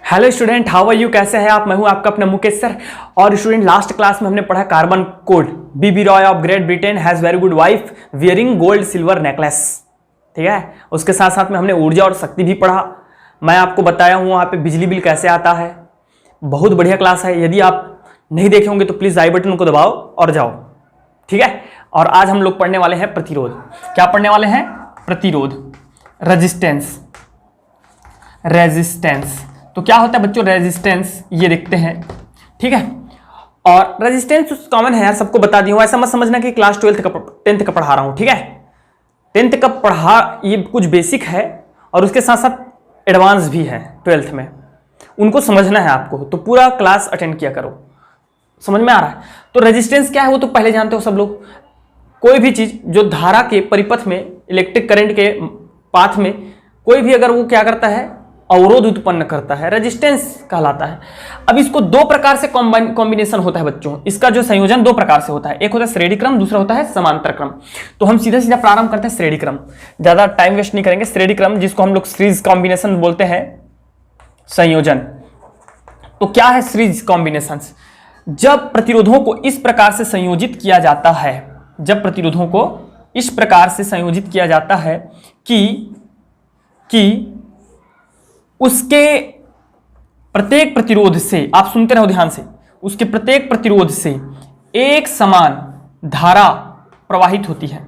Hello student, how are you? कैसे हैं आप? मैं हूं आपका अपना मुकेश सर। और स्टूडेंट, लास्ट क्लास में हमने पढ़ा carbon code. BB ROY of Great Britain has very good wife wearing gold silver necklace. ठीक है, उसके साथ साथ में हमने ऊर्जा और शक्ति भी पढ़ा। मैं आपको बताया हूं वहां पे बिजली बिल कैसे आता है। बहुत बढ़िया क्लास है। यदि आप नहीं देखे होंगे तो प्लीज आई बटन को दबाओ और जाओ। ठीक है, और आज हम लोग पढ़ने वाले हैं प्रतिरोध। क्या पढ़ने वाले हैं? प्रतिरोध, रेजिस्टेंस। रेजिस्टेंस तो क्या होता है बच्चों? रेजिस्टेंस ये देखते हैं। ठीक है, और रेजिस्टेंस कॉमन है यार, सबको बता दी हूं। ऐसा मत समझना कि क्लास 10th का पढ़ा रहा हूं। ठीक है, 10th का पढ़ा, ये कुछ बेसिक है और उसके साथ साथ एडवांस भी है 12th में। उनको समझना है आपको, तो पूरा क्लास अटेंड किया करो। समझ में आ रहा है? तो रेजिस्टेंस क्या है वो तो पहले जानते हो सब लोग। कोई भी चीज जो धारा के परिपथ में, इलेक्ट्रिक करंट के पाथ में कोई भी अगर वो क्या करता है, अवरोध उत्पन्न करता है, रेजिस्टेंस कहलाता है। अब इसको दो प्रकार से कॉम्बिनेशन होता है बच्चों। इसका जो संयोजन दो प्रकार से होता है, एक होता है श्रेणी क्रम, दूसरा होता है समांतर क्रम। तो हम सीधा सीधा प्रारंभ करते हैं श्रेणी क्रम, ज्यादा टाइम वेस्ट नहीं करेंगे। श्रेणी क्रम जिसको हम लोग सीरीज कॉम्बिनेशन बोलते हैं, संयोजन। तो क्या है सीरीज कॉम्बिनेशन? जब प्रतिरोधों को इस प्रकार से संयोजित किया जाता है, जब प्रतिरोधों को इस प्रकार से संयोजित किया जाता है कि उसके प्रत्येक प्रतिरोध से, आप सुनते रहो ध्यान से, उसके प्रत्येक प्रतिरोध से एक समान धारा प्रवाहित होती है,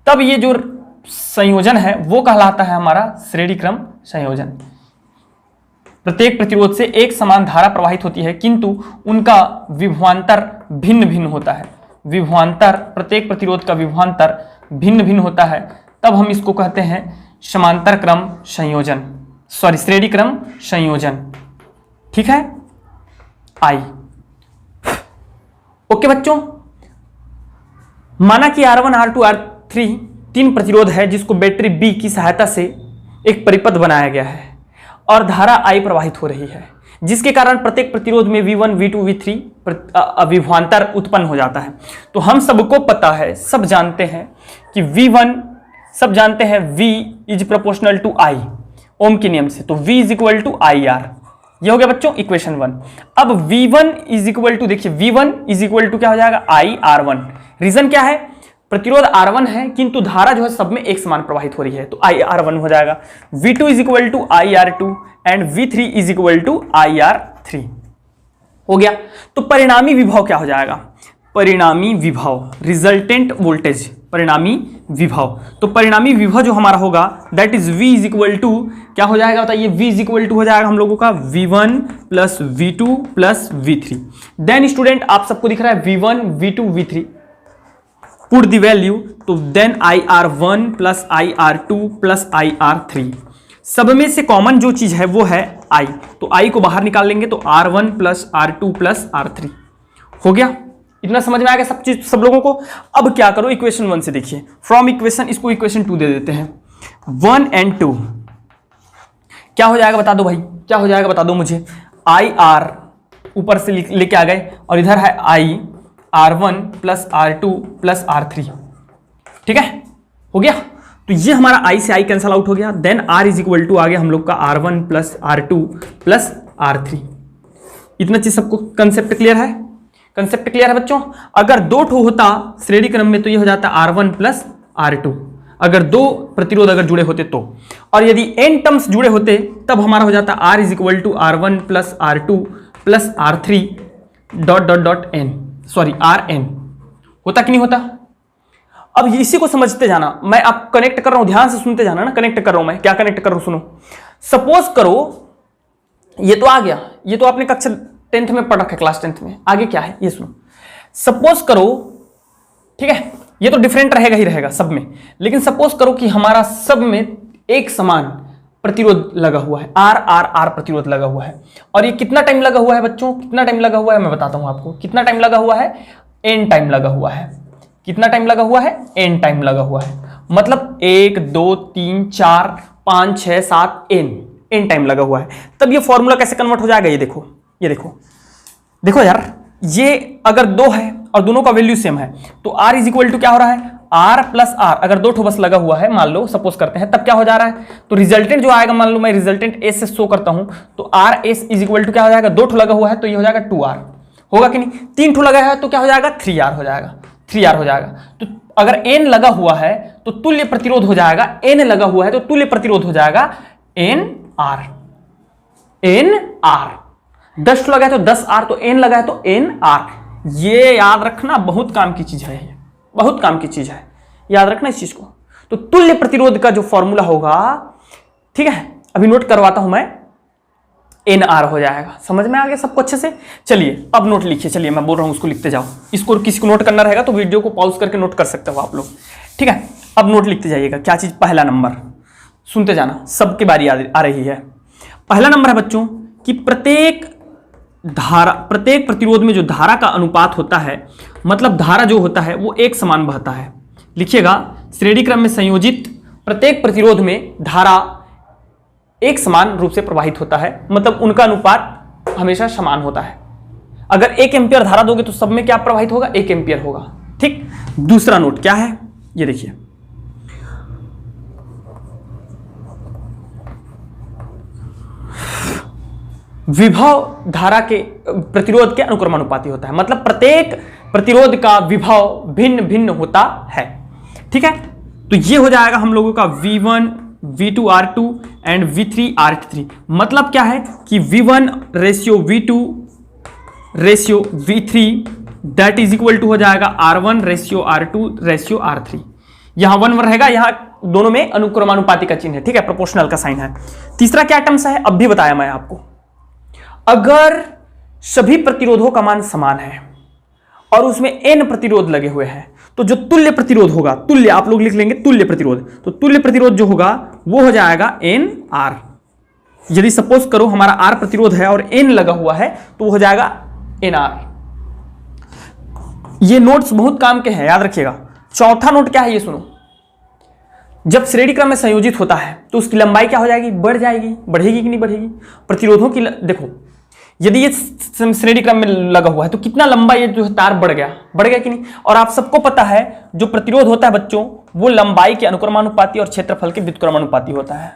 तब ये जो संयोजन है वो कहलाता है हमारा श्रेणी क्रम संयोजन। प्रत्येक प्रतिरोध से एक समान धारा प्रवाहित होती है किंतु उनका विभवांतर भिन्न भिन्न होता है। विभवांतर, प्रत्येक प्रतिरोध का विभवांतर भिन्न भिन्न होता है, तब हम इसको कहते हैं समांतर क्रम संयोजन, सॉरी श्रेणी क्रम संयोजन। ठीक है, आई ओके बच्चों। माना कि R1, R2, R3 तीन प्रतिरोध है जिसको बैटरी B की सहायता से एक परिपथ बनाया गया है और धारा I प्रवाहित हो रही है, जिसके कारण प्रत्येक प्रतिरोध में V1, V2, V3 विभवांतर उत्पन्न हो जाता है। तो हम सबको पता है, सब जानते हैं कि V1, सब जानते हैं V is proportional to I, Ohm के नियम से। तो V is equal to IR। ये हो गया बच्चों इक्वेशन 1। अब V1 इज इक्वल टू, देखिए V1 इज इक्वल टू क्या हो जाएगा? IR1। रीजन क्या है? प्रतिरोध R1 है किंतु धारा जो है सब में एक समान प्रवाहित हो रही है, तो IR1 हो जाएगा। V2 is equal to IR2 and V3 is equal to IR3 हो गया। तो परिणामी विभव क्या हो जाएगा? परिणामी विभव, रिजल्टेंट वोल्टेज, परिणामी विभव। तो परिणामी विभव जो हमारा होगा that is V is equal to क्या हो जाएगा बताइए? V इज इक्वल टू हो जाएगा हम लोगों का V1 plus V2 plus V3। Then student आप सबको दिख रहा है V1, V2, V3, put the value, तो then IR1 plus IR2 plus IR3। सब में से कॉमन जो चीज है वो है I, तो I को बाहर निकाल लेंगे तो R1 plus R2 plus R3 हो गया। इतना समझ में आ गया सब चीज सब लोगों को? अब क्या करो, इक्वेशन 1 से देखिए, फ्रॉम इक्वेशन इसको इक्वेशन 2 दे देते हैं। 1 and 2 क्या हो जाएगा बता दो भाई, क्या हो जाएगा बता दो मुझे? IR ऊपर से लेके आ गए और इधर है IR1 plus R2 plus R3। ठीक है, हो गया। तो ये हमारा I से I कैंसल आउट हो गया। Then R is equal to आ गया हम लोग का R1 plus R2 plus R3। इतना चीज सबको कंसेप्ट क्लियर है? कंसेप्ट क्लियर है बच्चों? अगर दो ठो होता श्रेणी क्रम में तो ये हो जाता R1 प्लस R2, अगर दो प्रतिरोध अगर जुड़े होते तो। और यदि n टर्म्स जुड़े होते तब हमारा हो जाता R is equal to R1 plus R2 plus R3 dot dot dot n, sorry Rn। होता कि नहीं होता? अब इसी को समझते जाना, मैं आप कनेक्ट कर रहा हूं, ध्यान से सुनते जाना ना। कनेक्ट कर रहा हूं मैं, क्या कनेक्ट कर रहा हूं सुनो। सपोज करो ये तो आ गया, ये तो आपने कक्षा 10th में पढ़ रखा है, क्लास 10th में। आगे क्या है ये सुनो। सपोज करो, ठीक है, ये तो डिफरेंट रहेगा ही रहेगा सब में, लेकिन सपोज करो कि हमारा सब में एक समान प्रतिरोध लगा हुआ है, R प्रतिरोध लगा हुआ है। और ये कितना टाइम लगा हुआ है बच्चों? कितना टाइम लगा हुआ है मैं बताता हूं आपको। कितना टाइम लगा हुआ है? n टाइम लगा हुआ है। कितना टाइम लगा हुआ है? n टाइम लगा हुआ है। मतलब 1 2 3 4 5 6 7 n टाइम लगा हुआ है। तब ये फॉर्मूला कैसे कन्वर्ट हो जाएगा? ये देखो, ये देखो, देखो यार, ये अगर 2 है और दोनों का वैल्यू सेम है तो R इज इक्वल टू क्या हो रहा है? R प्लस R, अगर दो ठो बस लगा हुआ है मान लो, सपोज करते हैं, तब क्या हो जा रहा है, तो रिजल्टेंट जो आएगा, मान लो मैं रिजल्टेंट S से शो करता हूं, तो RS इज इक्वल टू क्या हो जाएगा, दो ठो लगा हुआ है तो ये हो जाएगा 2R, होगा कि नहीं, तीन ठो लगा है तो क्या हो जाएगा 3R हो जाएगा, 3R हो जाएगा। तो अगर N लगा हुआ है तो तुल्य प्रतिरोध हो जाएगा, N लगा हुआ है तो तुल्य प्रतिरोध हो जाएगा NR, 10 लगा है तो 10R, तो N लगा है तो NR। ये याद रखना, बहुत काम की चीज है, ये बहुत काम की चीज है, याद रखना इस चीज को। तो तुल्य प्रतिरोध का जो फॉर्मूला होगा, ठीक है, अभी नोट करवाता हूं मैं, NR हो जाएगा। समझ में आ गया सबको अच्छे से? चलिए अब नोट लिखिए, चलिए मैं बोल रहा हूं उसको लिखते जाओ, इसको किसी को नोट करना रहेगा तो वीडियो को पॉज करके नोट कर सकते हो आप लोग, ठीक है। अब नोट लिखते जाइएगा, क्या चीज, पहला नंबर, सुनते जाना, सबके बारी आ रही है। पहला नंबर है बच्चों कि प्रत्येक प्रतिरोध में जो धारा का अनुपात होता है, मतलब धारा जो होता है वो एक समान बहता है। लिखिएगा, श्रेणी क्रम में संयोजित प्रत्येक प्रतिरोध में धारा एक समान रूप से प्रवाहित होता है, मतलब उनका अनुपात हमेशा समान होता है। अगर 1 एम्पियर धारा दोगे तो सब में क्या प्रवाहित होगा, 1 एम्पियर होगा, ठीक। दूसरा नोट क्या है, ये देखिए, विभव धारा के प्रतिरोध के अनुक्रमानुपाती होता है, मतलब प्रत्येक प्रतिरोध का विभव भिन्न भिन्न होता है, ठीक है। तो ये हो जाएगा हम लोगों का V1 V2 R2 and V3 R3। मतलब क्या है कि V1 ratio V2 ratio V3 that is equal to हो जाएगा R1 ratio R2 ratio R3। यहां 1 रहेगा, यहां दोनों में अनुक्रमानुपाती का चिन्ह है, ठीक है, प्रोपोर्शनल का साइन है। तीसरा क्या टर्म्स है, अब भी बताया मैं आपको, अगर सभी प्रतिरोधों का मान समान है और उसमें n प्रतिरोध लगे हुए हैं तो जो तुल्य प्रतिरोध होगा, तुल्य आप लोग लिख लेंगे तुल्य प्रतिरोध, तो तुल्य प्रतिरोध जो होगा वो हो जाएगा NR। यदि सपोज करो हमारा R प्रतिरोध है और N लगा हुआ है तो वो हो जाएगा NR। ये नोट्स बहुत काम के हैं, याद रखिएगा। चौथा नोट क्या है, ये सुनो, जब श्रेणी क्रम में संयोजित होता है तो उसकी लंबाई क्या हो जाएगी, बढ़ जाएगी, बढ़ेगी कि नहीं बढ़ेगी। प्रतिरोधों की देखो, यदि ये श्रेणी क्रम में लगा हुआ है तो कितना लंबा ये जो है तार बढ़ गया कि नहीं। और आप सबको पता है जो प्रतिरोध होता है बच्चों, वो लंबाई के अनुक्रमानुपाती और क्षेत्रफल के व्युत्क्रमानुपाती होता है।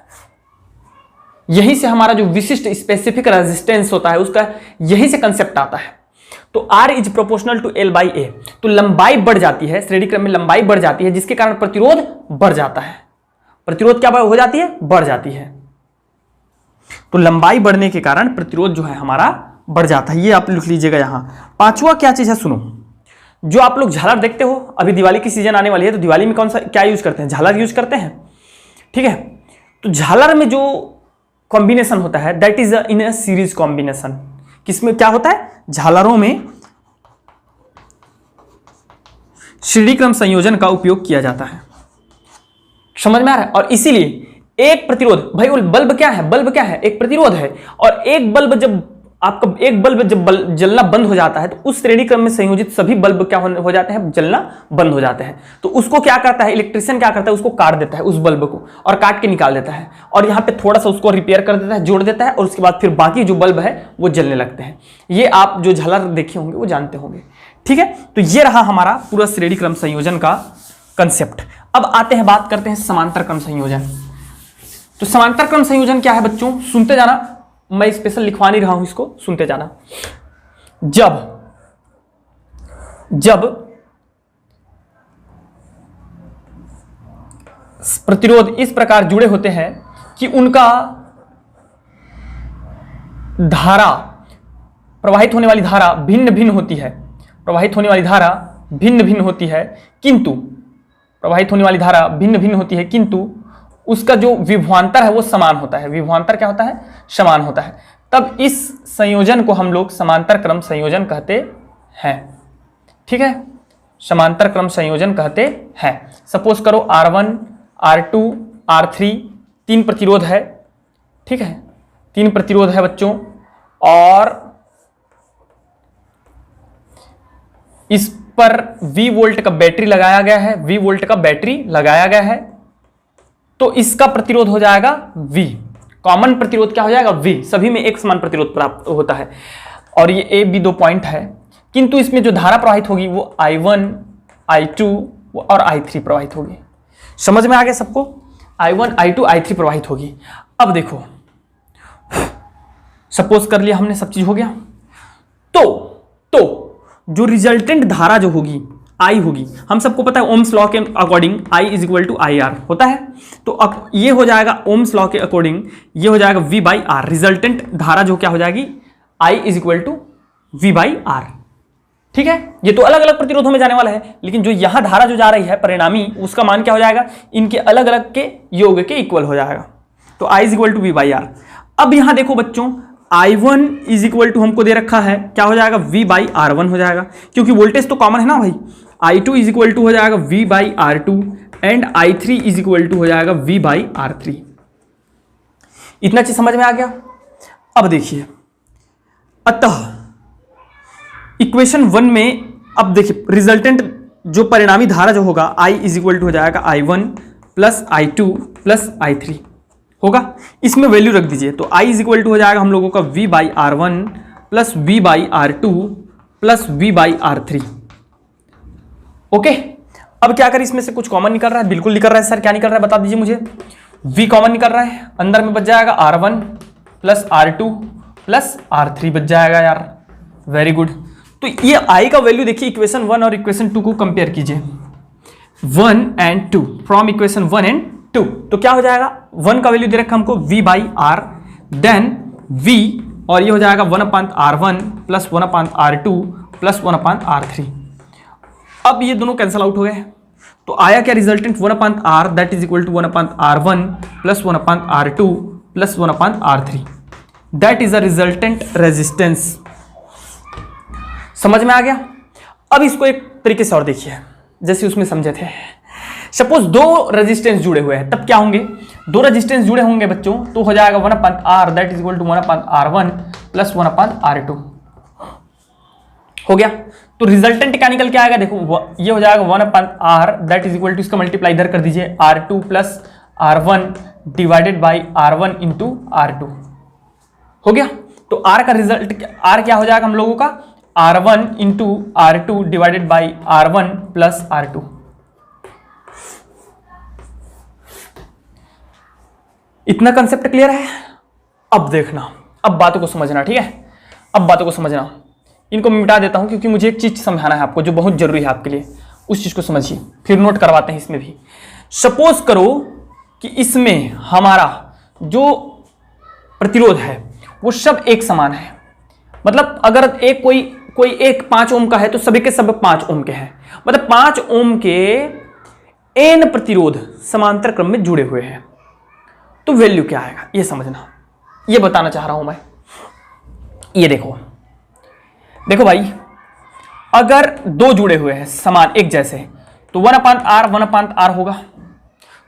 यहीं से हमारा जो विशिष्ट स्पेसिफिक रेजिस्टेंस होता है उसका यहीं से कंसेप्ट आता है। तो R is proportional to L by A, तो लंबाई बढ़ जाती है, श्रेणी क्रम में लंबाई बढ़ जाती है, जिसके कारण प्रतिरोध बढ़ जाता है। प्रतिरोध क्या हो जाती है, बढ़ जाती है। तो लंबाई बढ़ने के कारण प्रतिरोध जो है हमारा बढ़ जाता है, ये आप लिख लीजिएगा यहां। पांचवा क्या चीज है, सुनो, जो आप लोग झालर देखते हो, अभी दिवाली की सीजन आने वाली है तो दिवाली में कौन सा क्या यूज करते हैं, झालर यूज करते हैं, ठीक है। तो झालर में जो कॉम्बिनेशन होता है that is in a series combination. किसमें क्या होता है, झालरों में श्रेणी क्रम संयोजन का उपयोग किया जाता है। समझ में आ रहा है। और इसीलिए एक प्रतिरोध, भाई बल्ब क्या है, बल्ब क्या है, एक प्रतिरोध है। और एक बल्ब जब आपका एक बल्ब जब जलना बंद हो जाता है तो उस श्रेणी क्रम में संयोजित सभी बल्ब क्या हो जाते हैं, जलना बंद हो जाते हैं। तो उसको क्या करता है, इलेक्ट्रिशियन क्या करता है, उसको काट देता है उस बल्ब को, और काट के निकाल देता है, और यहाँ पे थोड़ा सा उसको रिपेयर कर देता है, जोड़ देता है, और उसके बाद फिर बाकी जो बल्ब है वो जलने लगते हैं। ये आप जो झालर देखे होंगे वो जानते होंगे, ठीक है। तो ये रहा हमारा पूरा श्रेणी क्रम संयोजन का कंसेप्ट। अब आते हैं, बात करते हैं समांतर क्रम संयोजन। तो समांतर क्रम संयोजन क्या है बच्चों, सुनते जाना, मैं स्पेशल लिखवा नहीं रहा हूं, इसको सुनते जाना। जब प्रतिरोध इस प्रकार जुड़े होते हैं कि उनका धारा, प्रवाहित होने वाली धारा भिन्न भिन्न होती है, प्रवाहित होने वाली धारा भिन्न भिन्न होती है, किंतु प्रवाहित होने वाली धारा भिन्न भिन्न होती है किंतु उसका जो विभवांतर है वो समान होता है। विभवांतर क्या होता है, समान होता है। तब इस संयोजन को हम लोग समांतर क्रम संयोजन कहते हैं, ठीक है, समांतर क्रम संयोजन कहते हैं। सपोज करो R1 R2 R3 तीन प्रतिरोध है, ठीक है, तीन प्रतिरोध है बच्चों, और इस पर V वोल्ट का बैटरी लगाया गया है, V वोल्ट का बैटरी लगाया गया है, तो इसका प्रतिरोध हो जाएगा V। कॉमन प्रतिरोध क्या हो जाएगा, V। सभी में एक समान प्रतिरोध प्राप्त होता है। और ये A B दो पॉइंट है, किंतु इसमें जो धारा प्रवाहित होगी वो I1 I2 और I3 प्रवाहित होगी। समझ में आ गया सबको? I1 I2 I3 प्रवाहित होगी। अब देखो, सपोज कर लिया हमने, सब चीज हो गया। तो जो रिजल्टेंट धारा जो होगी I होगी, हम सबको पता है ओम्स लॉ के according I is equal to IR होता है। तो अब ये हो जाएगा ओम्स लॉ के अकॉर्डिंग, ये हो जाएगा V बाई आर। रिजल्टेंट धारा जो क्या हो जाएगी, I is equal to V by R. ठीक है, ये तो अलग अलग प्रतिरोधों में जाने वाला है, लेकिन जो यहां धारा जो जा रही है परिणामी, उसका मान क्या हो जाएगा, इनके अलग अलग के योग के इक्वल हो जाएगा। तो I is equal to V by R. अब यहां देखो बच्चों, I1 इज इक्वल टू हमको दे रखा है, क्या हो जाएगा, V बाई R1 हो जाएगा, क्योंकि वोल्टेज तो कॉमन है ना भाई। I2 इज इक्वल टू हो जाएगा V by R2 and I3 is equal to हो जाएगा V बाई R3। इतना चीज समझ में आ गया? अब देखिए, अतः इक्वेशन 1 में अब देखिए रिजल्टेंट जो परिणामी धारा जो होगा I इज इक्वल टू हो जाएगा I1 plus I2 plus I3 होगा। इसमें वैल्यू रख दीजिए, तो I इज इक्वल टू हो जाएगा हम लोगों का V by R1 plus V by R2 plus V by R3। Okay, अब क्या करें, इसमें से कुछ कॉमन निकल रहा है? बिल्कुल निकल रहा है सर, क्या निकल रहा है बता दीजिए मुझे। V कॉमन निकल रहा है, अंदर में बच जाएगा R1 plus R2 plus R3 बच जाएगा यार, वेरी गुड। तो ये I का वैल्यू देखिए, इक्वेशन 1 और इक्वेशन 2 को कंपेयर कीजिए, 1 एंड 2, फ्रॉम इक्वेशन 1 एंड 2। तो क्या हो जाएगा, 1 का वैल्यू दे रखा हमको V by R, then V, और ये हो जाएगा 1/R1 plus 1/R2 plus 1/R3। अब ये दोनों कैंसिल आउट हो गए, तो आया क्या resultant, 1/R that is equal to 1/R1 plus 1/R2 plus 1/R3, that is a resultant resistance. समझ में आ गया? अब इसको एक तरीके से और देखिए, जैसे उसमें समझे थे। सपोज दो रेजिस्टेंस जुड़े हुए हैं, तब क्या होंगे, दो रेजिस्टेंस जुड़े होंगे बच्चों, तो हो जाएगा 1/R that is equal to 1/R1 plus 1/R2 हो गया। तो रिजल्टेंट क्या निकल के आएगा, देखो ये हो जाएगा 1/R that is equal to, इसका मल्टीप्लाई इधर कर दीजिए, R2 plus R1 divided by R1 into R2 हो गया। तो R का रिजल्ट, R क्या हो जाएगा हम लोगों का, R1 into R2 divided by R1 plus R2। इतना कंसेप्ट क्लियर है? अब देखना, अब बातों को समझना, ठीक है? अब बातों को समझना, इनको मैं मिटा देता हूं क्योंकि मुझे एक चीज समझाना है आपको जो बहुत जरूरी है आपके लिए, उस चीज को समझिए, फिर नोट करवाते हैं इसमें भी। सपोज करो कि इसमें हमारा जो प्रतिरोध है वो सब एक समान है, मतलब अगर एक कोई एक 5 ओम का है तो सभी के सब 5 ओम के हैं, मतलब 5 ओम के n प्रतिरोध समांतर क्रम में जुड़े हुए हैं, तो वैल्यू क्या आएगा ये समझना, ये बताना चाह रहा हूं मैं। ये देखो भाई, अगर दो जुड़े हुए हैं समान एक जैसे, तो 1/R होगा।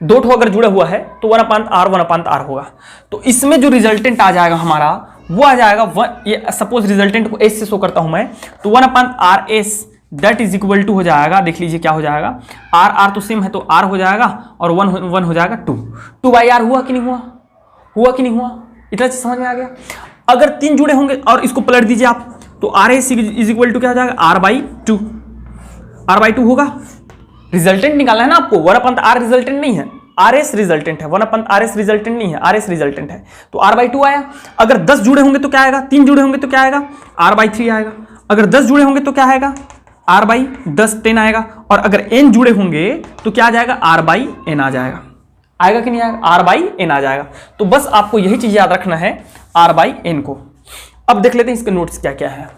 दो ठो अगर जुड़ा हुआ है तो 1/R होगा। तो इसमें जो रिजल्टेंट आ जाएगा हमारा वो आ जाएगा ये सपोज रिजल्टेंट को S से शो करता हूं मैं, तो 1/RS that is equal to हो जाएगा, देख लीजिए क्या हो जाएगा, R तो सेम है तो R हो जाएगा और 1 हो जाएगा 2/R हुआ कि नहीं हुआ कि नहीं हुआ? इतना चीज समझ में आ गया? अगर 3 जुड़े होंगे और इसको पलट दीजिए आप, तो RS इज इक्वल टू क्या हो जाएगा, R/2 होगा। रिजल्टेंट निकालना है ना आपको, 1/R रिजल्टेंट नहीं है, RS रिजल्टेंट है, 1/RS रिजल्टेंट नहीं है, RS रिजल्टेंट है, तो R/2 आया। अगर 10 जुड़े होंगे तो क्या आएगा, 3 जुड़े होंगे तो क्या आएगा, R/3 आएगा। अगर 10 जुड़े होंगे तो क्या आएगा, R/10 10 आएगा। और अगर n जुड़े होंगे तो क्या आ जाएगा, R/n आ जाएगा। आएगा कि नहीं आएगा, R/n आ जाएगा। तो बस आपको यही चीज याद रखना है, R/n को। अब देख लेते हैं इसके नोट्स क्या क्या है।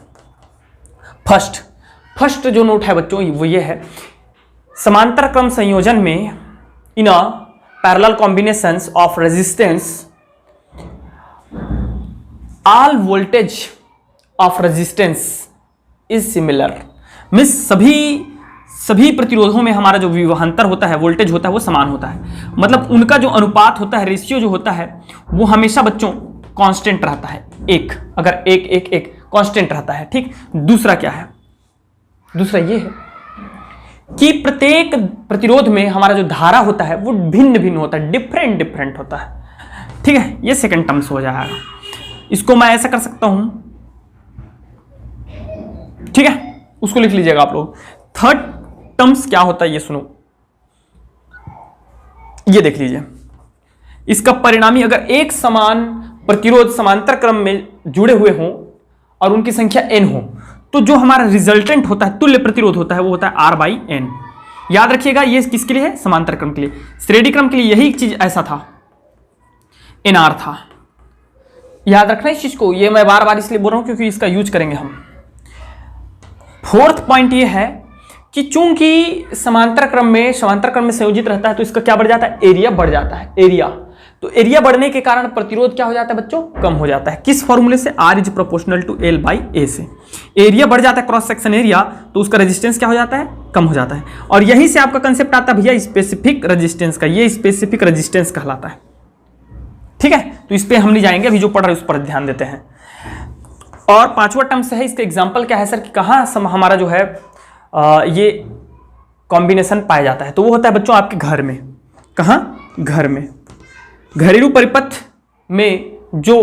फर्स्ट जो नोट है बच्चों वो ये है, समांतर क्रम संयोजन में in a parallel combinations of resistance all voltage of resistance is similar. Means सभी प्रतिरोधों में हमारा जो विभवांतर होता है, वोल्टेज होता है, वो समान होता है। मतलब उनका जो अनुपात होता है, रेशियो जो होता है, वो हमेशा बच्चों कांस्टेंट रहता है, एक, अगर एक कांस्टेंट रहता है, ठीक। दूसरा क्या है, दूसरा ये है कि प्रत्येक प्रतिरोध में हमारा जो धारा होता है वो भिन्न भिन्न होता है, डिफरेंट होता है, ठीक है। ये सेकंड टर्म्स हो जाएगा। इसको मैं ऐसा कर सकता हूं, ठीक है, उसको लिख लीजिएगा आप लोग। थर्ड टर्म्स क्या होता है ये सुनो, ये देख लीजिए, इसका परिणामी अगर एक समान प्रतिरोध समांतर क्रम में जुड़े हुए हों और उनकी संख्या n हो, तो जो हमारा रिजल्टेंट होता है, तुल्य प्रतिरोध होता है, वो होता है R/N। याद रखिएगा, ये किसके लिए है? समांतर क्रम के लिए। श्रेणी क्रम के लिए यही चीज ऐसा था, NR था। याद रखना इस चीज को, ये मैं बार बार इसलिए बोल रहा हूं क्योंकि इसका यूज करेंगे हम। फोर्थ पॉइंट ये है कि चूंकि समांतर क्रम में संयोजित रहता है, तो इसका क्या बढ़ जाता है? एरिया बढ़ जाता है, एरिया। तो एरिया बढ़ने के कारण प्रतिरोध क्या हो जाता है बच्चों? कम हो जाता है। किस फॉर्मूले से? R is proportional to L/A से। एरिया बढ़ जाता है, क्रॉस सेक्शन एरिया, तो उसका रेजिस्टेंस क्या हो जाता है? कम हो जाता है। और यहीं से आपका कंसेप्ट आता है भैया स्पेसिफिक रेजिस्टेंस का। ये स्पेसिफिक रेजिस्टेंस कहलाता है, ठीक है। तो इस पे हम नहीं जाएंगे, अभी जो पढ़ रहे हैं उस पर ध्यान देते हैं। और पांचवा टर्म से है, इसका एग्जाम्पल क्या है सर कि कहाँ हमारा जो है ये कॉम्बिनेशन पाया जाता है? तो वो होता है बच्चों आपके घर में। कहाँ? घर में। घरेलू परिपथ में जो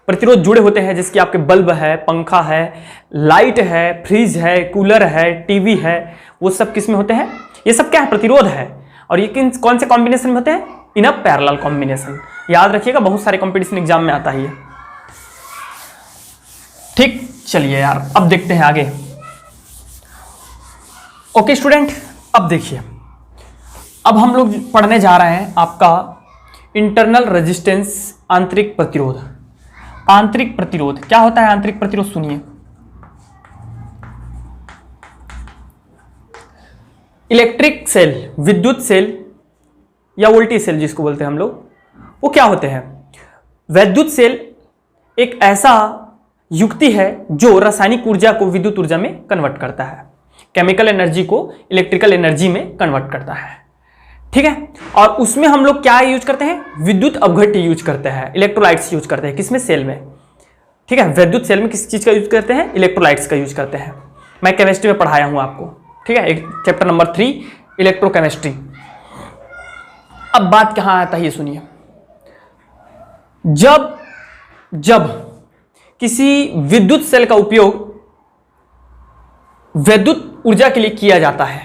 प्रतिरोध जुड़े होते हैं, जैसे कि आपके बल्ब है, पंखा है, लाइट है, फ्रिज है, कूलर है, टीवी है, वो सब किस में होते हैं? ये सब क्या है? प्रतिरोध है। और ये कौन से कॉम्बिनेशन में होते हैं? इन अ पैरेलल कॉम्बिनेशन। याद रखिएगा, बहुत सारे कॉम्पिटिशन एग्जाम में आता है। ठीक, चलिए यार अब देखते हैं आगे। ओके स्टूडेंट, अब देखिए, अब हम लोग पढ़ने जा रहे हैं आपका इंटरनल रेजिस्टेंस, आंतरिक प्रतिरोध। आंतरिक प्रतिरोध क्या होता है? आंतरिक प्रतिरोध सुनिए, इलेक्ट्रिक सेल, विद्युत सेल या वोल्टेज सेल जिसको बोलते हैं हम लोग, वो क्या होते हैं? विद्युत सेल एक ऐसा युक्ति है जो रासायनिक ऊर्जा को विद्युत ऊर्जा में कन्वर्ट करता है, केमिकल एनर्जी को इलेक्ट्रिकल एनर्जी में कन्वर्ट करता है, ठीक है। और उसमें हम लोग क्या यूज करते हैं? विद्युत अपघट्य यूज करते हैं, इलेक्ट्रोलाइट्स यूज करते हैं। किसमें? सेल में, ठीक है। विद्युत सेल में किस चीज का यूज करते हैं? इलेक्ट्रोलाइट्स का यूज करते हैं। मैं केमिस्ट्री में पढ़ाया हूं आपको, ठीक है, चैप्टर नंबर 3 इलेक्ट्रोकेमिस्ट्री। अब बात कहां आता है ये सुनिए। जब किसी विद्युत सेल का उपयोग विद्युत ऊर्जा के लिए किया जाता है,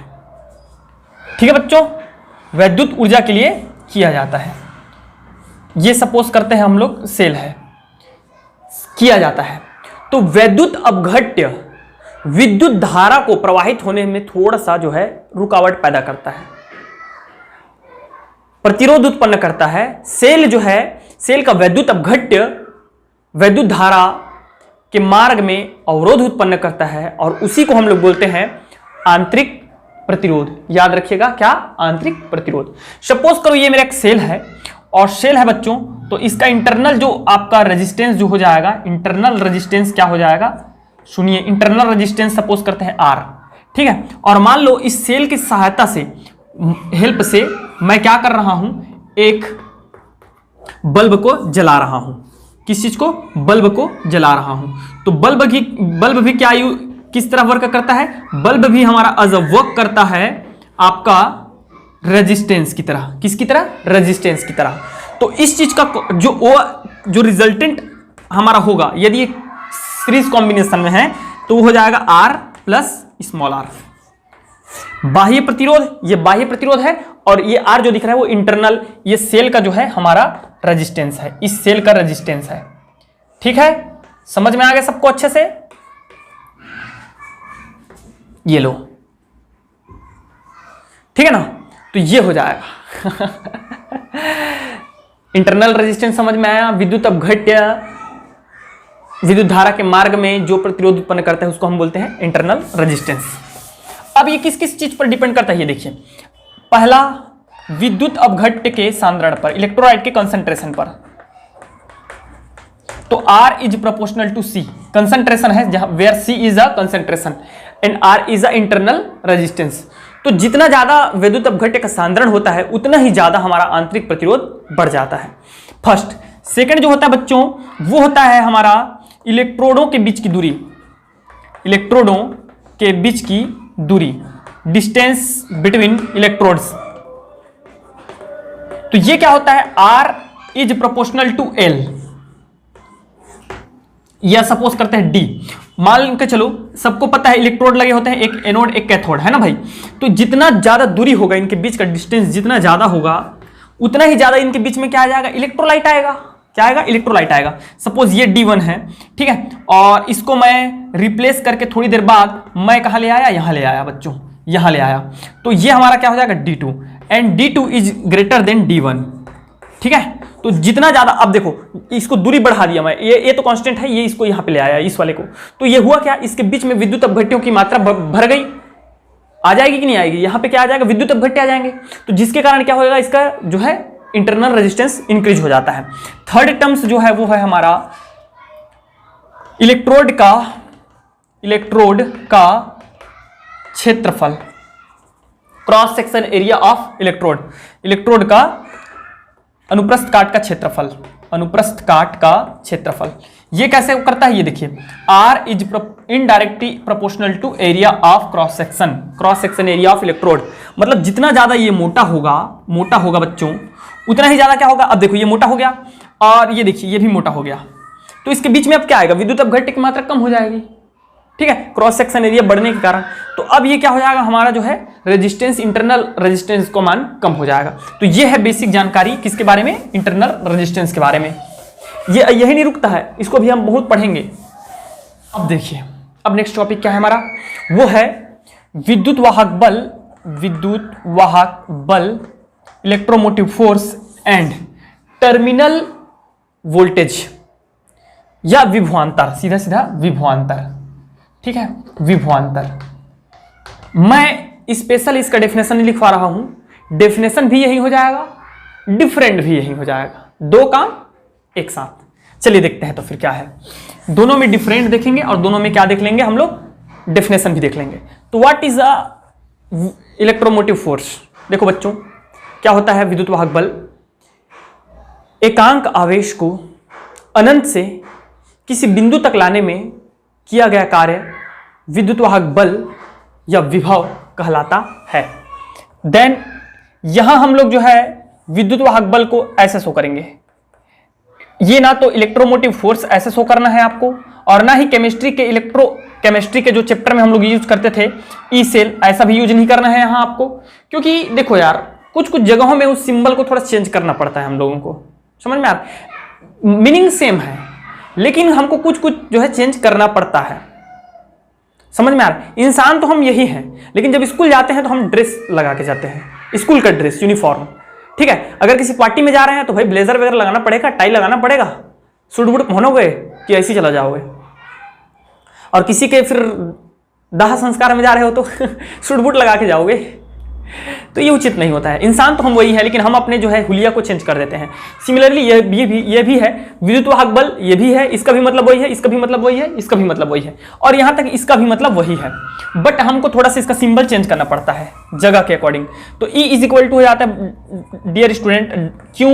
ठीक है बच्चों, विद्युत ऊर्जा के लिए किया जाता है, ये सपोज करते हैं हम लोग सेल है, किया जाता है, तो विद्युत अपघट्य विद्युत धारा को प्रवाहित होने में थोड़ा सा जो है रुकावट पैदा करता है, प्रतिरोध उत्पन्न करता है। सेल जो है, सेल का विद्युत अपघट्य विद्युत धारा के मार्ग में अवरोध उत्पन्न करता है, और उसी को हम लोग बोलते हैं आंतरिक प्रतिरोध। याद रखिएगा, क्या? आंतरिक प्रतिरोध। सपोज करो ये मेरा एक सेल है, और सेल है बच्चों, तो इसका इंटरनल जो आपका रेजिस्टेंस जो हो जाएगा, इंटरनल रेजिस्टेंस क्या हो जाएगा? सुनिए, इंटरनल रेजिस्टेंस सपोज करते हैं R, ठीक है। और मान लो इस सेल की सहायता से, हेल्प से मैं क्या कर रहा हूं? एक बल्ब को जला रहा हूं। किस चीज को? बल्ब को जला रहा हूं। तो बल्ब भी क्या किस तरह वर्क करता है? बल्ब भी हमारा अज वर्क करता है आपका रेजिस्टेंस की तरह। किसकी तरह? रेजिस्टेंस की तरह। तो इस चीज का जो रिजल्टेंट हमारा होगा, यदि ये सीरीज कॉम्बिनेशन में है, तो वो हो जाएगा R प्लस स्मॉल r। बाह्य प्रतिरोध, ये बाह्य प्रतिरोध है, और ये R जो दिख रहा है वो इंटरनल, ये सेल का जो है हमारा रेजिस्टेंस है, इस सेल का रेजिस्टेंस है, ठीक है। समझ में आ गया सबको अच्छे से? ये लो, ठीक है ना। तो ये हो जाएगा इंटरनल रेजिस्टेंस समझ में आया। विद्युत अपघट्य विद्युत धारा के मार्ग में जो प्रतिरोध उत्पन्न करता है उसको हम बोलते हैं इंटरनल रेजिस्टेंस। अब ये किस किस चीज पर डिपेंड करता है ये देखिए। पहला, विद्युत अपघट्य के सांद्रण पर, इलेक्ट्रोलाइट के कंसंट्रेशन पर। तो R is proportional to C, concentration है जहां where C is a concentration and R is a internal resistance. तो जितना ज्यादा विद्युत अपघट्य का सांद्रण होता है उतना ही ज्यादा हमारा आंतरिक प्रतिरोध बढ़ जाता है। फर्स्ट। सेकंड जो होता है बच्चों, वो होता है हमारा इलेक्ट्रोडों के बीच की दूरी, इलेक्ट्रोडों के बीच की दूरी, डिस्टेंस बिटवीन इलेक्ट्रोड्स। तो ये क्या होता है? R is proportional to L, या सपोज करते हैं D। मान के चलो, सबको पता है इलेक्ट्रोड लगे होते हैं, एक एनोड एक कैथोड, है ना भाई। तो जितना ज्यादा दूरी होगा, इनके बीच का डिस्टेंस जितना ज्यादा होगा, उतना ही ज्यादा इनके बीच में क्या आ जाएगा, इलेक्ट्रोलाइट आएगा। क्या आएगा, इलेक्ट्रोलाइट आएगा। सपोज ये D1 है, ठीक है, और इसको मैं रिप्लेस करके थोड़ी देर बाद मैं कहां ले आया, यहां ले आया बच्चों, यहां ले आया, तो ये हमारा क्या हो जाएगा, D2, and D2 is greater than D1, ठीक है। तो जितना ज्यादा, अब देखो इसको दूरी बढ़ा दिया मैं, ये तो कांस्टेंट है, ये इसको यहां पे ले आया, इस वाले को, तो ये हुआ क्या, इसके बीच में विद्युत अपघट्यों की मात्रा भर गई, आ जाएगी कि नहीं आएगी, यहां पे क्या आ जाएगा, विद्युत अपघट्य आ जाएंगे, तो जिसके कारण क्या होगा, इसका जो है इंटरनल रेजिस्टेंस इंक्रीज हो जाता है। थर्ड टर्म्स जो है वो है हमारा इलेक्ट्रोड का क्षेत्रफल, cross section area of electrode का अनुप्रस्थ काट का क्षेत्रफल, अनुप्रस्थ काट का क्षेत्रफल। ये कैसे करता है, ये देखिए, R is indirectly proportional to area of cross section area of electrode. मतलब जितना ज्यादा ये मोटा होगा बच्चों, उतना ही ज्यादा क्या होगा। अब देखो ये मोटा हो गया और ये देखिए ये भी मोटा हो गया, तो इसके बीच में अब क्या आएगा, विद्युत अपघट्य की मात्रा कम हो जाएगी, ठीक है, क्रॉस सेक्शन एरिया बढ़ने के कारण। तो अब ये क्या हो जाएगा, हमारा जो है रेजिस्टेंस, इंटरनल रेजिस्टेंस को मान कम हो जाएगा। तो ये है बेसिक जानकारी किसके बारे में, इंटरनल रेजिस्टेंस के बारे में। ये यही नहीं रुकता है, इसको भी हम बहुत पढ़ेंगे। अब देखिए, अब नेक्स्ट टॉपिक क्या है हमारा, वो है विद्युत वाहक बल, electromotive force and terminal voltage या विभवांतर, सीधा विभवांतर, ठीक है, विभवांतर। मैं स्पेशल इसका डेफिनेशन नहीं लिखवा रहा हूं, डेफिनेशन भी यही हो जाएगा, डिफरेंट भी यही हो जाएगा, दो काम एक साथ। चलिए देखते हैं तो फिर क्या है, दोनों में डिफरेंट देखेंगे और दोनों में क्या देख लेंगे हम लोग, डेफिनेशन भी देख लेंगे। तो what is a electromotive force. देखो बच्चों, क्या होता है विद्युत वाहक बल, एकांक आवेश को अनंत से किसी बिंदु तक लाने में किया गया कार्य विद्युत वाहक बल या विभव कहलाता है। देन यहां हम लोग जो है विद्युत वाहक बल को ऐसे शो करेंगे, ये ना तो इलेक्ट्रोमोटिव फोर्स ऐसे शो करना है आपको, और ना ही केमिस्ट्री के जो चैप्टर में हम लोग यूज करते थे ई सेल, ऐसा भी यूज नहीं करना है यहां आपको। क्योंकि देखो यार, कुछ जगहों में उस सिंबल को थोड़ा चेंज करना पड़ता है हम लोगों को, समझ में आ रहा, मीनिंग सेम है लेकिन हमको कुछ जो है चेंज करना पड़ता है, समझ में आ रहा है। इंसान तो हम यही हैं, लेकिन जब स्कूल जाते हैं तो हम ड्रेस लगा के जाते हैं, स्कूल का ड्रेस, यूनिफॉर्म, ठीक है। अगर किसी पार्टी में जा रहे हैं तो भाई ब्लेजर वगैरह लगाना पड़ेगा, टाई लगाना पड़ेगा, सूट बूट पहनोगे कि ऐसे ही चला जाओगे। और किसी के फिर दाह संस्कार में जा रहे हो तो सूट बूट लगा के जाओगे, तो ये उचित नहीं होता है। इंसान तो हम वही है, लेकिन हम अपने जो है हुलिया को चेंज कर देते हैं। सिमिलरली ये भी है विद्युत वाहक बल, ये भी है, इसका भी मतलब वही है, इसका भी मतलब वही है, इसका भी मतलब वही है, और यहां तक इसका भी मतलब वही है, बट हमको थोड़ा सा इसका सिंबल चेंज करना पड़ता है जगह के अकॉर्डिंग। तो E इज इक्वल टू हो जाता है डियर स्टूडेंट Q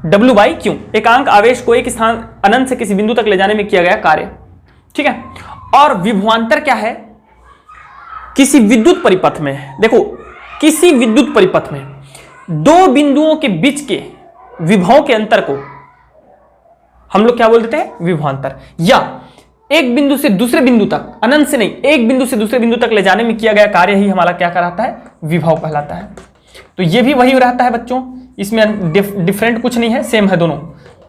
W/Q, एकांक आवेश को एक स्थान अनंत से किसी बिंदु तक ले जाने में किया गया कार्य, ठीक है। और विभवांतर क्या है, किसी विद्युत परिपथ में, देखो किसी विद्युत परिपथ में दो बिंदुओं के बीच के विभव के अंतर को हम लोग क्या बोल देते हैं, विभवांतर। या एक बिंदु से दूसरे बिंदु तक, अनंत से नहीं, एक बिंदु से दूसरे बिंदु तक ले जाने में किया गया कार्य ही हमारा क्या कहलाता है, विभव कहलाता है। तो ये भी वही रहता है बच्चों, इसमें डिफरेंट कुछ नहीं है, सेम है दोनों,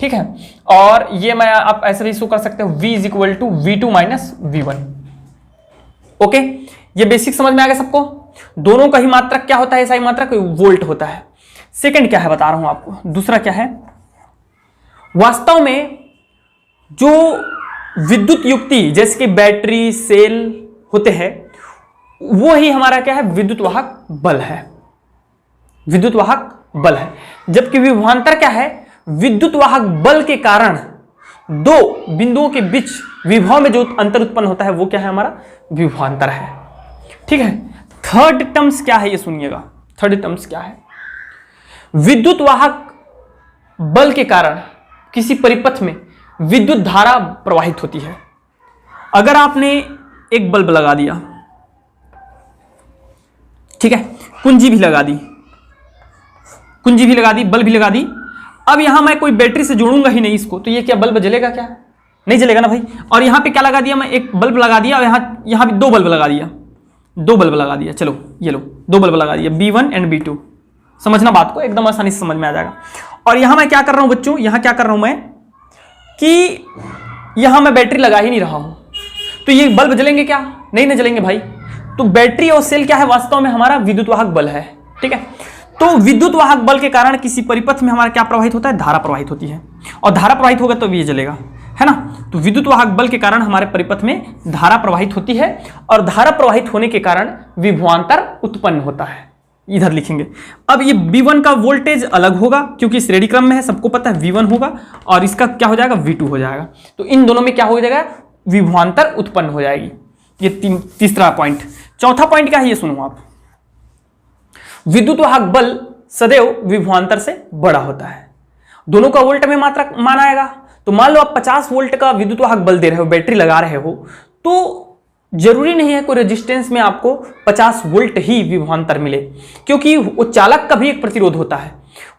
ठीक है। और ये मैं आप ऐसे भी शो कर सकते हो, V is equal to V2 minus V1। Okay, ये बेसिक समझ में आ गया सबको। दोनों का ही मात्रक क्या होता है, ऐसा ही मात्रक वोल्ट होता है। सेकंड क्या है बता रहा हूं आपको, दूसरा क्या है, वास्तव में जो विद्युत युक्ति जैसे कि बैटरी, सेल होते हैं, वो ही हमारा क्या है, विद्युत वाहक बल है, विद्युत वाहक बल है। जबकि विभवांतर क्या है, विद्युत वाहक बल के कारण दो बिंदुओं के बीच विभव में जो अंतर उत्पन्न होता है वो क्या है, हमारा विभवांतर है, ठीक है। थर्ड टर्म्स क्या है ये सुनिएगा, थर्ड टर्म्स क्या है, विद्युत वाहक बल के कारण किसी परिपथ में विद्युत धारा प्रवाहित होती है। अगर आपने एक बल्ब लगा दिया, ठीक है, कुंजी भी लगा दी, बल्ब भी लगा दी, अब यहां मैं कोई बैटरी से जोड़ूंगा ही नहीं इसको, तो ये क्या बल्ब जलेगा, क्या नहीं जलेगा ना भाई। और यहां पे क्या लगा दिया, मैं एक बल्ब लगा दिया और यहां भी दो बल्ब लगा दिया, चलो ये लो, दो बल्ब लगा दिया, B1 एंड B2, समझना बात को, एकदम आसानी से समझ में आ जाएगा। और यहां मैं क्या कर रहा हूं बच्चों, यहां क्या कर रहा हूं मैं कि यहां मैं बैटरी लगा ही नहीं रहा हूं, तो ये बल्ब जलेंगे क्या? नहीं ना जलेंगे भाई। तो बैटरी और सेल क्या है? वास्तव में हमारा विद्युत वाहक बल है, ठीक है। तो विद्युत वाहक बल के कारण किसी परिपथ में हमारा क्या प्रवाहित होता है? धारा प्रवाहित होती है, और धारा प्रवाहित होगा तो ये जलेगा, है ना। तो विद्युत वाहक बल के कारण हमारे परिपथ में धारा प्रवाहित होती है, और धारा प्रवाहित होने के कारण विभवांतर उत्पन्न होता है। इधर लिखेंगे। अब ये V1 का वोल्टेज अलग होगा, क्योंकि इस रेडी क्रम में है, सबको पता है V1 होगा, और इसका क्या हो जाएगा? V2 हो जाएगा। तो इन दोनों में क्या हो जाएगा? विभवांतर उत्पन्न हो जाएगी। ये तीसरा पॉइंट। चौथा पॉइंट क्या है, ये सुनो आप। विद्युत वाहक बल सदैव विभवांतर से बड़ा होता है। दोनों का वोल्ट में मात्रा मान आएगा। तो मान लो आप 50 वोल्ट का विद्युत वाहक बल दे रहे हो, बैटरी लगा रहे हो, तो जरूरी नहीं है कोई रेजिस्टेंस में आपको 50 वोल्ट ही विभवांतर मिले, क्योंकि वो चालक का भी एक प्रतिरोध होता है,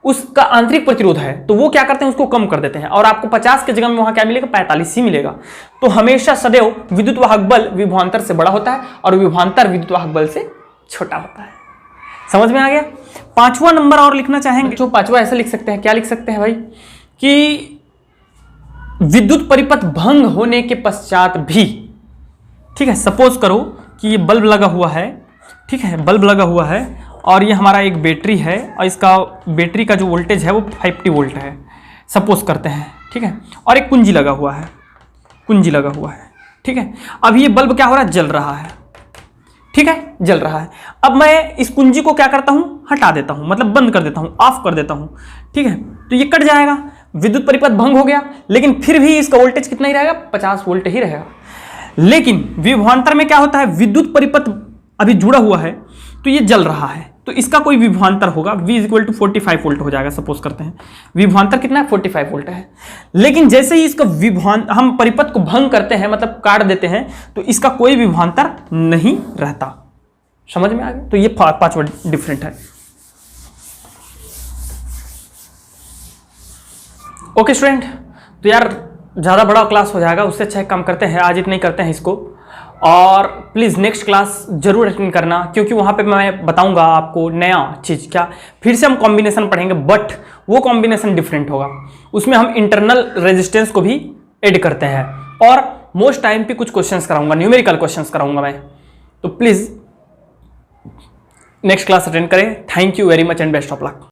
उसका आंतरिक प्रतिरोध है, तो वो क्या करते हैं? उसको कम कर देते हैं, और आपको 50 के जगह में वहां क्या मिलेगा? 45 ही मिलेगा। तो हमेशा सदैव विद्युत वाहक बल विभवांतर से बड़ा होता है, और विभवांतर विद्युत वाहक बल से छोटा होता है। समझ में आ गया? पांचवा नंबर और लिखना चाहेंगे जो पांचवा ऐसे लिख सकते हैं, क्या लिख सकते हैं भाई, कि विद्युत परिपथ भंग होने के पश्चात भी, ठीक है, सपोज करो कि ये बल्ब लगा हुआ है, ठीक है, बल्ब लगा हुआ है, और ये हमारा एक बैटरी है, और इसका बैटरी का जो वोल्टेज है वो 50 वोल्ट है, सपोज करते हैं, ठीक है, और एक कुंजी लगा हुआ है, कुंजी लगा हुआ है, ठीक है। अब ये बल्ब क्या हो रहा है? जल रहा है, ठीक है, जल रहा है। अब मैं इस कुंजी को क्या करता हूं? हटा देता हूं, मतलब बंद कर देता हूं, ऑफ कर देता हूं, ठीक है। तो ये कट जाएगा, विद्युत परिपथ भंग हो गया, लेकिन फिर भी इसका वोल्टेज कितना ही रहेगा? 50 वोल्ट ही रहेगा। लेकिन विभवांतर में क्या होता है? विद्युत परिपथ अभी जुड़ा हुआ है, तो ये जल रहा है, तो इसका कोई विभवांतर होगा, V = 45 वोल्ट हो जाएगा, सपोज करते हैं। विभवांतर कितना है? 45 वोल्ट है। लेकिन जैसे ही इसका हम परिपथ को भंग करते हैं, मतलब काट देते हैं, तो इसका कोई विभवांतर नहीं रहता। समझ में आ गया? तो ये पांचवा डिफरेंट है। ओके स्टूडेंट, तो यार ज़्यादा बड़ा क्लास हो जाएगा, उससे अच्छा एक काम करते हैं, आज इतना ही करते हैं इसको, और प्लीज़ नेक्स्ट क्लास जरूर अटेंड करना, क्योंकि वहाँ पे मैं बताऊंगा आपको नया चीज़, क्या फिर से हम कॉम्बिनेशन पढ़ेंगे, बट वो कॉम्बिनेशन डिफरेंट होगा। उसमें हम इंटरनल रेजिस्टेंस को भी ऐड करते हैं, और मोस्ट टाइम पे कुछ क्वेश्चंस कराऊंगा, न्यूमेरिकल क्वेश्चंस कराऊंगा मैं। तो प्लीज़ नेक्स्ट क्लास अटेंड करें। Thank you very much and best of luck.